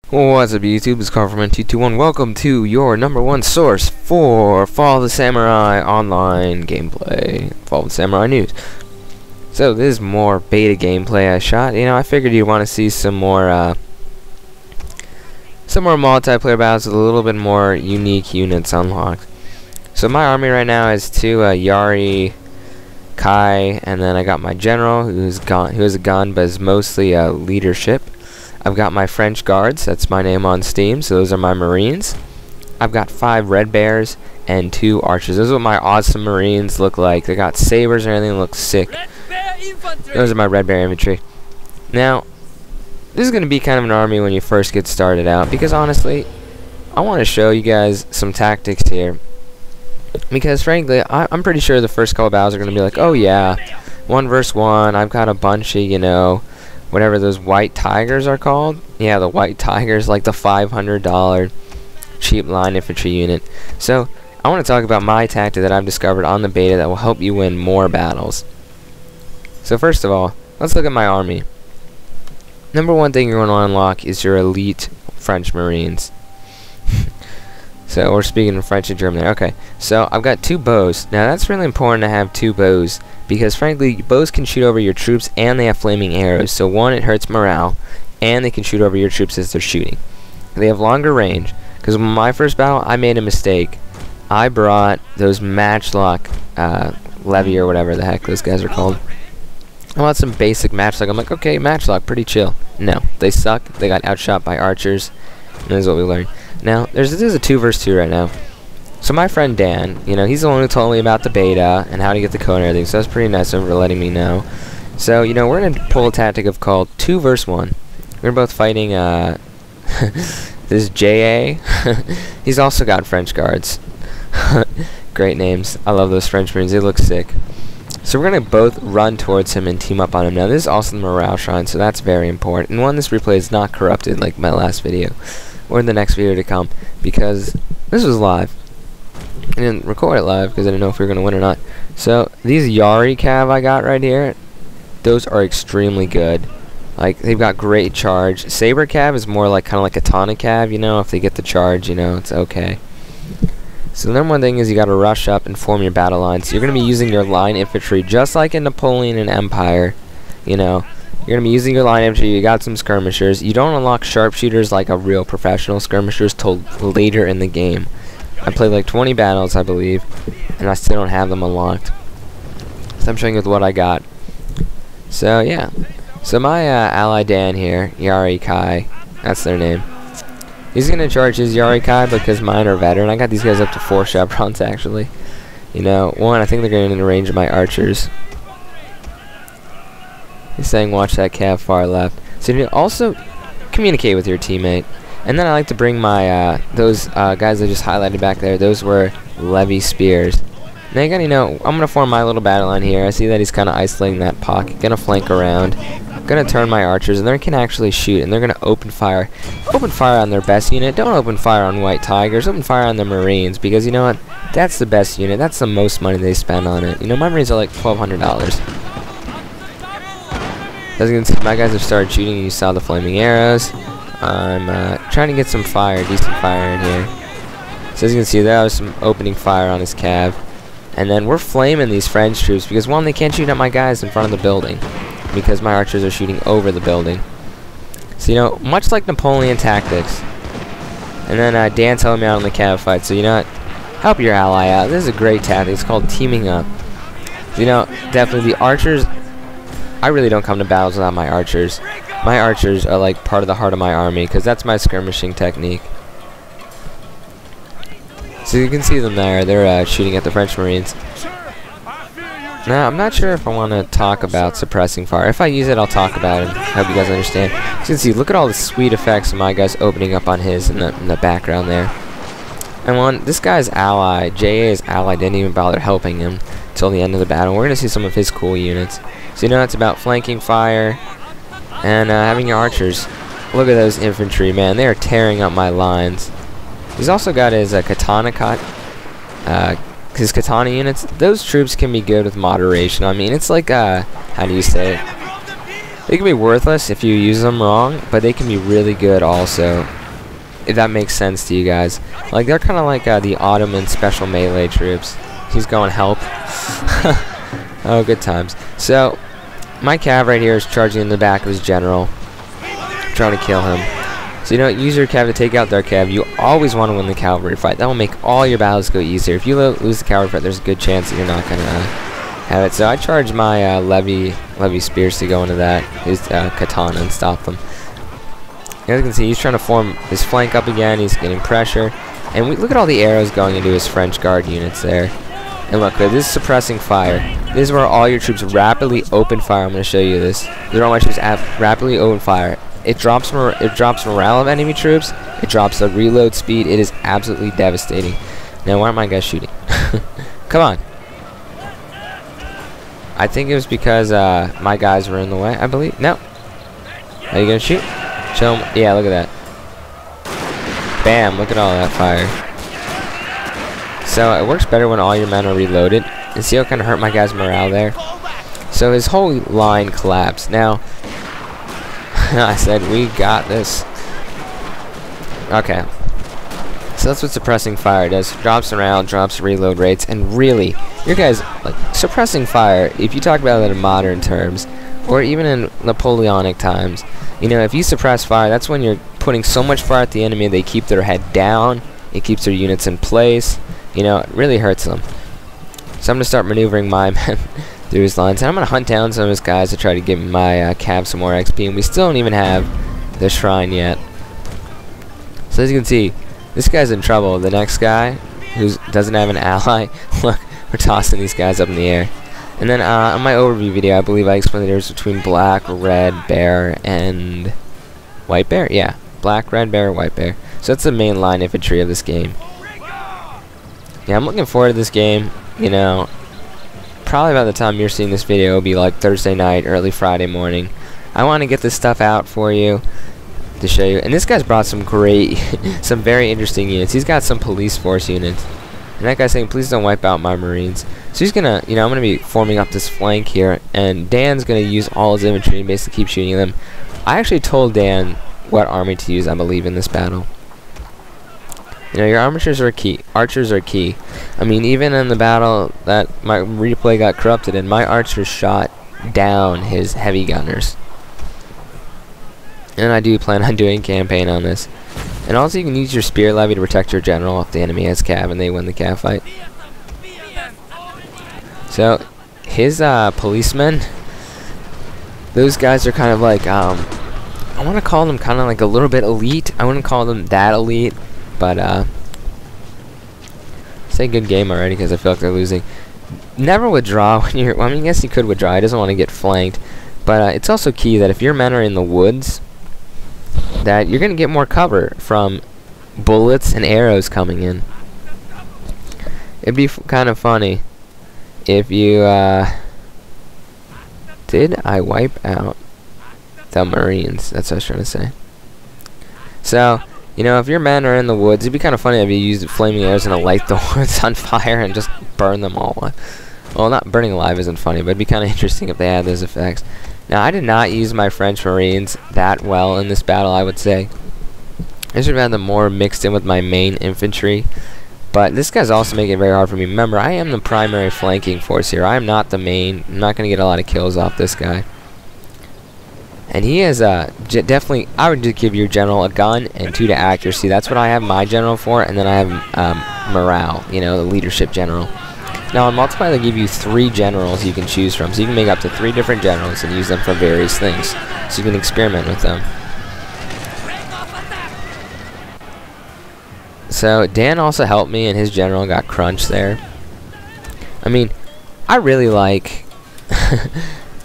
What's up YouTube, it's Carl221. Welcome to your #1 source for Fall of the Samurai online gameplay. Fall of the Samurai news. So this is more beta gameplay I shot. You know, I figured you'd want to see some more multiplayer battles with a little bit more unique units unlocked. So my army right now is two Yari, Kai, and then I got my general who has a gun but is mostly leadership. I've got my French guards, that's my name on Steam, so those are my Marines. I've got 5 red bears and 2 archers. Those are what my awesome Marines look like. They got sabers and everything, looks sick. Those are my red bear infantry. Now, this is going to be kind of an army when you first get started out, because honestly, I want to show you guys some tactics here. Because frankly, I'm pretty sure the first couple battles are going to be like, oh yeah, 1 versus 1, I've got a bunch of, you know, whatever those white tigers are called. Yeah, the white tigers, like the $500 cheap line infantry unit. So I want to talk about my tactic that I've discovered on the beta that will help you win more battles. So first of all, let's look at my army. #1 thing you're going to unlock is your elite French Marines. So we're speaking in French and German there. Okay, so I've got 2 bows. Now that's really important to have 2 bows, because frankly, bows can shoot over your troops and they have flaming arrows. So one, it hurts morale, and they can shoot over your troops as they're shooting. They have longer range, because in my first battle, I made a mistake. I brought those matchlock levy or whatever the heck those guys are called. I want some basic matchlock. I'm like, okay, matchlock, pretty chill. No, they suck. They got outshot by archers, and this is what we learned. Now, there's a 2 versus 2 right now. So my friend Dan, you know, he's the one who told me about the beta and how to get the code and everything, so that's pretty nice of him for letting me know. So, you know, we're going to pull a tactic of called 2 versus 1. We're both fighting, this J.A. He's also got French guards. Great names. I love those French Marines. They look sick. So we're going to both run towards him and team up on him. Now, this is also the morale shrine, so that's very important. And one, this replay is not corrupted like my last video, or the next video to come, because this was live. I didn't record it live because I didn't know if we were going to win or not. So these Yari cav I got right here, those are extremely good. Like, they've got great charge. Saber cav is more like kind of like katana cav, you know, if they get the charge, you know, it's okay. So the #1 thing is you got to rush up and form your battle line. So you're going to be using your line infantry just like in Napoleon and Empire, you know. You're going to be using your line infantry. You got some skirmishers. You don't unlock sharpshooters like a real professional skirmishers till later in the game. I played like 20 battles, I believe, and I still don't have them unlocked. So I'm showing you what I got. So yeah. So my ally Dan here, Yari Kai, that's their name. He's going to charge his Yari Kai because mine are veteran. I got these guys up to 4 chevrons actually. You know, 1, I think they're going in the range of my archers. He's saying watch that cav far left. So you also communicate with your teammate. And then I like to bring my those guys I just highlighted back there. Those were levy spears. Now you gotta, you know, I'm gonna form my little battle line here. I see that he's kind of isolating that pocket. Gonna flank around. Gonna turn my archers, and they can actually shoot. And they're gonna open fire. Open fire on their best unit. Don't open fire on white tigers. Open fire on the Marines, because you know what? That's the best unit. That's the most money they spend on it. You know, my Marines are like $1,200. As you can see, my guys have started shooting. You saw the flaming arrows. I'm trying to get some fire, decent fire in here. So as you can see, there was some opening fire on his cav. And then we're flaming these French troops because, 1, they can't shoot at my guys in front of the building because my archers are shooting over the building. So, you know, much like Napoleon tactics. And then Dan's helping me out on the cav fight. So, you know what? Help your ally out. This is a great tactic. It's called teaming up. So, you know, definitely the archers, I really don't come to battles without my archers. My archers are like part of the heart of my army, because that's my skirmishing technique. So you can see them there. They're shooting at the French Marines. Now, I'm not sure if I want to talk about suppressing fire. If I use it, I'll talk about it. I hope you guys understand. So you can see, look at all the sweet effects of my guys opening up on his in the background there. And this guy's ally, JA's ally, didn't even bother helping him till the end of the battle. We're going to see some of his cool units. So you know, it's about flanking fire and having your archers. Look at those infantry, man. They are tearing up my lines. He's also got his katana his katana units. Those troops can be good with moderation. I mean, it's like, how do you say it? They can be worthless if you use them wrong, but they can be really good also if that makes sense to you guys. Like, they're kind of like the Ottoman special melee troops. He's going help. Oh, good times. So, my cav right here is charging in the back of his general, trying to kill him. So, you know, use your cav to take out their cav. You always want to win the cavalry fight. That will make all your battles go easier. If you lose the cavalry fight, there's a good chance that you're not going to have it. So, I charge my levy spears to go into that, his katana, and stop them. As you can see, he's trying to form his flank up again. He's getting pressure. And look at all the arrows going into his French Guard units there. And look, this is suppressing fire. This is where all your troops rapidly open fire. I'm going to show you this. These are all my troops rapidly open fire. It drops morale of enemy troops. It drops the reload speed. It is absolutely devastating. Now, why aren't my guys shooting? Come on. I think it was because my guys were in the way, I believe. No. Are you going to shoot? Show them. Yeah, look at that. Bam, look at all that fire. So it works better when all your men are reloaded. And see how it kind of hurt my guy's morale there? So his whole line collapsed. Now, I said, we got this. Okay. So that's what suppressing fire does. Drops morale, drops reload rates, and really, your guys, like, suppressing fire, if you talk about it in modern terms, or even in Napoleonic times, you know, if you suppress fire, that's when you're putting so much fire at the enemy they keep their head down, it keeps their units in place, you know, it really hurts them. So I'm going to start maneuvering my men through his lines, and I'm going to hunt down some of his guys to try to give my cav some more XP, and we still don't even have the shrine yet. So as you can see, this guy's in trouble. The next guy, who doesn't have an ally, look, we're tossing these guys up in the air. And then on my overview video, I believe I explained the difference between black, red, bear, and white bear? Yeah, black, red, bear, white bear. So that's the main line infantry of this game. Yeah, I'm looking forward to this game. You know, probably by the time you're seeing this video, it'll be like Thursday night, early Friday morning. I want to get this stuff out for you to show you. And this guy's brought some great, some very interesting units. He's got some police force units. And that guy's saying, please don't wipe out my Marines. So he's gonna, you know, I'm gonna be forming up this flank here, and Dan's gonna use all his infantry and basically keep shooting them. I actually told Dan what army to use, I believe, in this battle. You know, your archers are key. Archers are key. I mean, even in the battle that my replay got corrupted in, my archers shot down his heavy gunners. And I do plan on doing a campaign on this. And also, you can use your spear levy to protect your general if the enemy has cav and they win the cav fight. So, his policemen, those guys are kind of like, I want to call them kind of like a little bit elite. I wouldn't call them that elite, but say good game already because I feel like they're losing. Never withdraw when you're, well, I mean, yes, you could withdraw. He doesn't want to get flanked. But it's also key that if your men are in the woods, that you're going to get more cover from bullets and arrows coming in. It'd be kind of funny if you, did I wipe out the Marines? That's what I was trying to say. So, you know, if your men are in the woods, it'd be kind of funny if you used flaming arrows and light the woods on fire and just burn them all alive. Well, not burning alive isn't funny, but it'd be kind of interesting if they had those effects. Now, I did not use my French Marines that well in this battle, I would say. I should have had them more mixed in with my main infantry. But this guy's also making it very hard for me. Remember, I am the primary flanking force here. I am not the main. I'm not going to get a lot of kills off this guy. And he is definitely, I would just give your general a gun and 2 to accuracy. That's what I have my general for. And then I have morale, you know, the leadership general. Now on multiply they give you 3 generals you can choose from. So you can make up to 3 different generals and use them for various things. So you can experiment with them. So Dan also helped me and his general got crunched there. I mean, I really like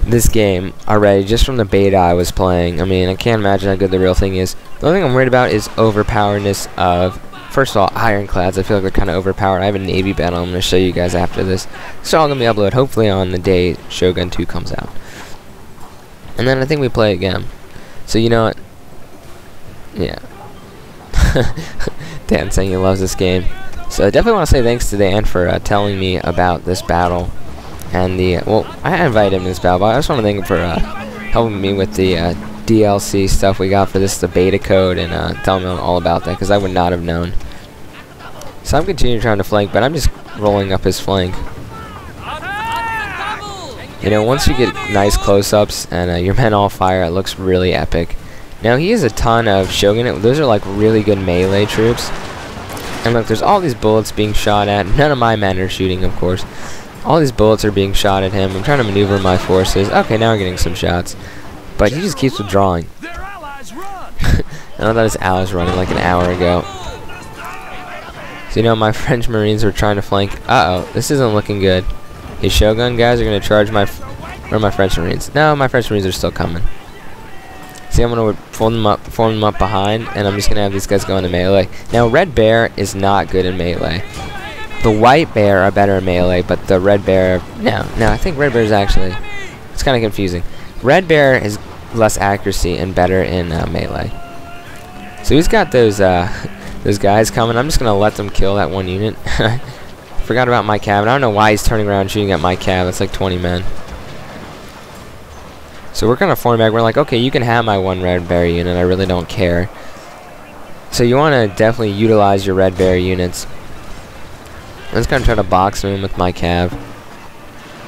this game already just from the beta I was playing. I mean, I can't imagine how good the real thing is. The only thing I'm worried about is overpoweredness of, first of all, ironclads. I feel like they're kind of overpowered. I have a Navy battle I'm going to show you guys after this. It's all going to be uploaded hopefully on the day Shogun 2 comes out. And then I think we play again. So you know what? Yeah. Dan saying he loves this game. So I definitely want to say thanks to Dan for telling me about this battle. And the, well, I invited him to this battle, but I just want to thank him for helping me with the DLC stuff we got for this, the beta code, and tell them all about that, because I would not have known. So I'm continuing trying to flank, but I'm just rolling up his flank. You know, once you get nice close-ups and your men all fire, it looks really epic. Now, he has a ton of Shogun. Those are like really good melee troops. And look, there's all these bullets being shot at. None of my men are shooting, of course. All these bullets are being shot at him. I'm trying to maneuver my forces. Okay, now we're getting some shots. But he just keeps withdrawing. I thought his allies running like an hour ago. So, you know, my French Marines are trying to flank. Uh-oh, this isn't looking good. His Shogun guys are going to charge my French Marines. No, my French Marines are still coming. See, I'm going to form them up behind, and I'm just going to have these guys go into melee. Now, Red Bear is not good in melee. The White Bear are better in melee, but the Red Bear... No, I think Red Bear is actually... It's kind of confusing. Red Bear is less accuracy and better in melee. So he's got those guys coming. I'm just going to let them kill that one unit. Forgot about my cab. I don't know why he's turning around and shooting at my cab. It's like 20 men. So we're going to form back. We're like, okay, you can have my one Red Bear unit. I really don't care. So you want to definitely utilize your Red Bear units. I'm just going to try to box them in with my cav.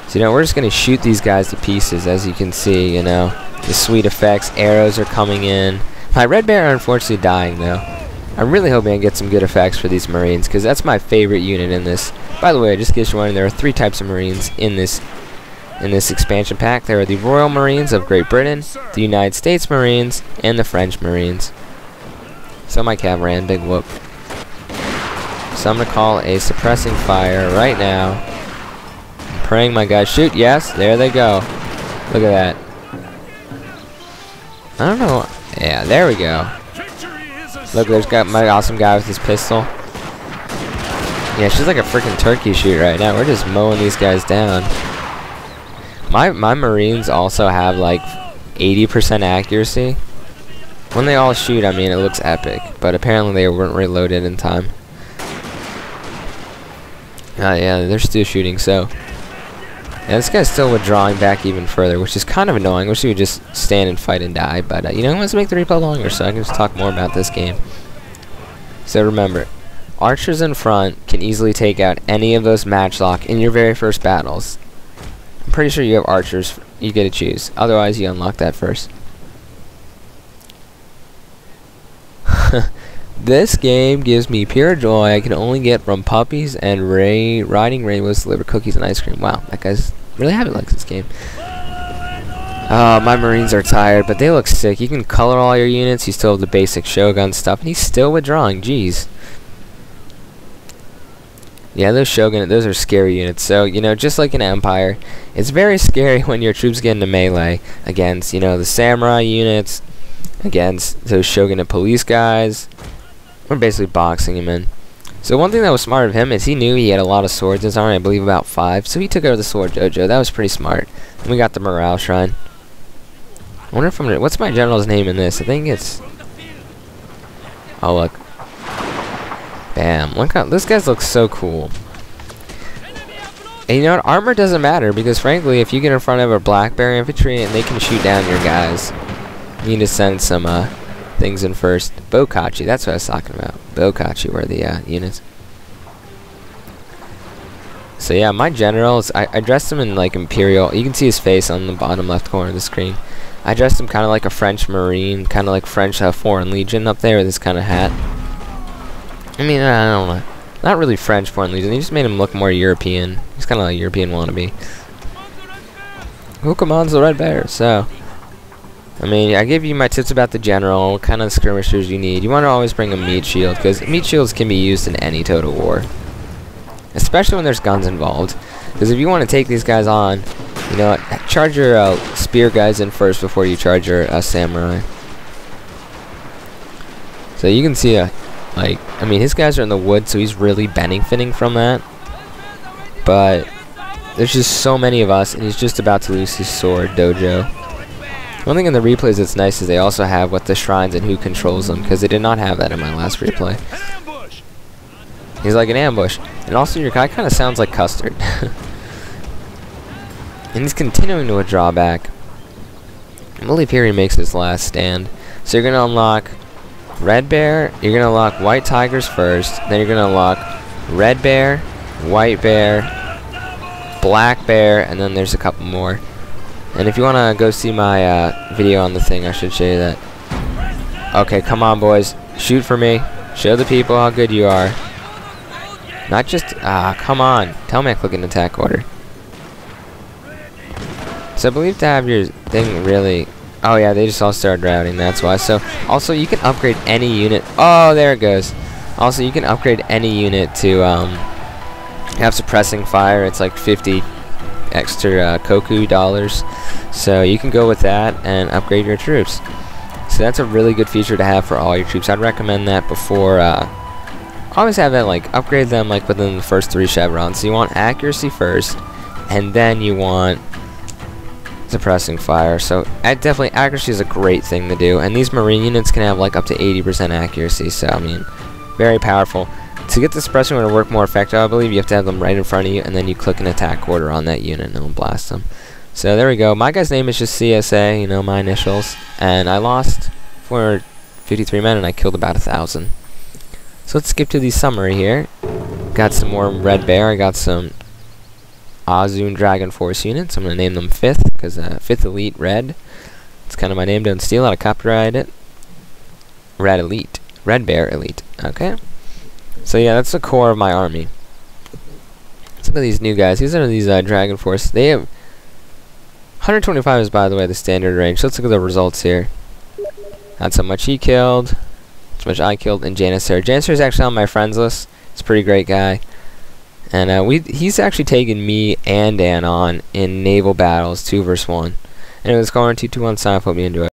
So, you know, we're just going to shoot these guys to pieces, as you can see, you know. The sweet effects. Arrows are coming in. My Red Bear are unfortunately dying, though. I'm really hoping I get some good effects for these Marines, because that's my favorite unit in this. By the way, just in case you're wondering, there are 3 types of Marines in this expansion pack. There are the Royal Marines of Great Britain, the United States Marines, and the French Marines. So my cav ran, big whoop. So I'm going to call a suppressing fire right now. I'm praying my guys shoot. Yes, there they go. Look at that. I don't know. Yeah, there we go. Look, there's got my awesome guy with his pistol. Yeah, she's like a freaking turkey shoot right now. We're just mowing these guys down. My Marines also have like 80% accuracy. When they all shoot, I mean, it looks epic. But apparently they weren't reloaded in time. Yeah, they're still shooting, so... Yeah, this guy's still withdrawing back even further, which is kind of annoying. Wish he would just stand and fight and die. But, you know, let's make the replay longer so I can just talk more about this game. So remember, archers in front can easily take out any of those matchlock in your very first battles. I'm pretty sure you have archers you get to choose. Otherwise, you unlock that first. This game gives me pure joy I can only get from puppies and riding rainbows deliver cookies and ice cream. Wow, that guy's really happy likes this game. My Marines are tired, but they look sick. You can color all your units. You still have the basic Shogun stuff, and he's still withdrawing. Jeez. Yeah, those Shogun, those are scary units. So, you know, just like in Empire, it's very scary when your troops get into melee against, you know, the samurai units, against those Shogun and police guys. We're basically boxing him in. So one thing that was smart of him is he knew he had a lot of swords in his army, I believe about 5. So he took over the sword dojo. That was pretty smart. And we got the morale shrine. I wonder if I'm gonna... What's my general's name in this? I think it's... Oh, look. Bam. Look how... This guy looks so cool. And you know what? Armor doesn't matter, because frankly, if you get in front of a black bear infantry and they can shoot down your guys, you need to send some, things in first. Bokachi, that's what I was talking about. Bokachi were the units. So yeah, my generals, I dressed him in like Imperial. You can see his face on the bottom left corner of the screen. I dressed him kind of like a French Marine, kind of like French Foreign Legion up there with this kind of hat. I mean, I don't know. Not really French Foreign Legion. They just made him look more European. He's kind of like a European wannabe. Who commands the Red Bear? So... I mean, I gave you my tips about the general, what kind of skirmishers you need. You want to always bring a meat shield, because meat shields can be used in any total war. Especially when there's guns involved. Because if you want to take these guys on, you know, charge your spear guys in first before you charge your samurai. So you can see, like, I mean, his guys are in the woods, so he's really benefiting from that. But there's just so many of us, and he's just about to lose his sword dojo. One thing in the replays that's nice is they also have what the shrines and who controls them, because they did not have that in my last replay. He's like an ambush. And also your guy kind of sounds like Custard. And he's continuing to withdraw back. I believe here he makes his last stand. So you're gonna unlock Red Bear, you're gonna unlock White Tigers first, then you're gonna unlock Red Bear, White Bear, Black Bear, and then there's a couple more. And if you wanna go see my video on the thing, I should show you that. Okay, come on boys, shoot for me. Show the people how good you are. Not just, come on. Tell me I click an attack order. So I believe to have your thing really... Oh yeah, they just all started routing, that's why. So, also you can upgrade any unit... Oh, there it goes. Also, you can upgrade any unit to have suppressing fire. It's like 50 extra Koku dollars. So you can go with that and upgrade your troops. So that's a really good feature to have for all your troops. I'd recommend that before... always have that, like, upgrade them, like, within the first 3 chevrons. So you want accuracy first, and then you want suppressing fire. So definitely accuracy is a great thing to do, and these marine units can have like up to 80% accuracy, so I mean, very powerful. To get the suppressing to work more effective, I believe you have to have them right in front of you, and then you click an attack order on that unit and it'll blast them. So there we go. My guy's name is just CSA, you know, my initials, and I lost 453 men and I killed about 1,000. So let's skip to the summary here. Got some more Red Bear. I got some Azun Dragon Force units. I'm going to name them 5th, because 5th Elite Red. It's kind of my name. Don't steal it. I copyright it. Red Elite. Red Bear Elite. Okay. So yeah, that's the core of my army. Let's look at these new guys. These are these Dragon Force. They have 125 is, by the way, the standard range. So let's look at the results here. That's how much he killed. How much I killed. And Janissary. Janissary is actually on my friends list. He's a pretty great guy. And he's actually taken me and Dan on in naval battles, 2 versus 1. Anyway, let's go on 2-2-1 sign up. Hope you enjoy.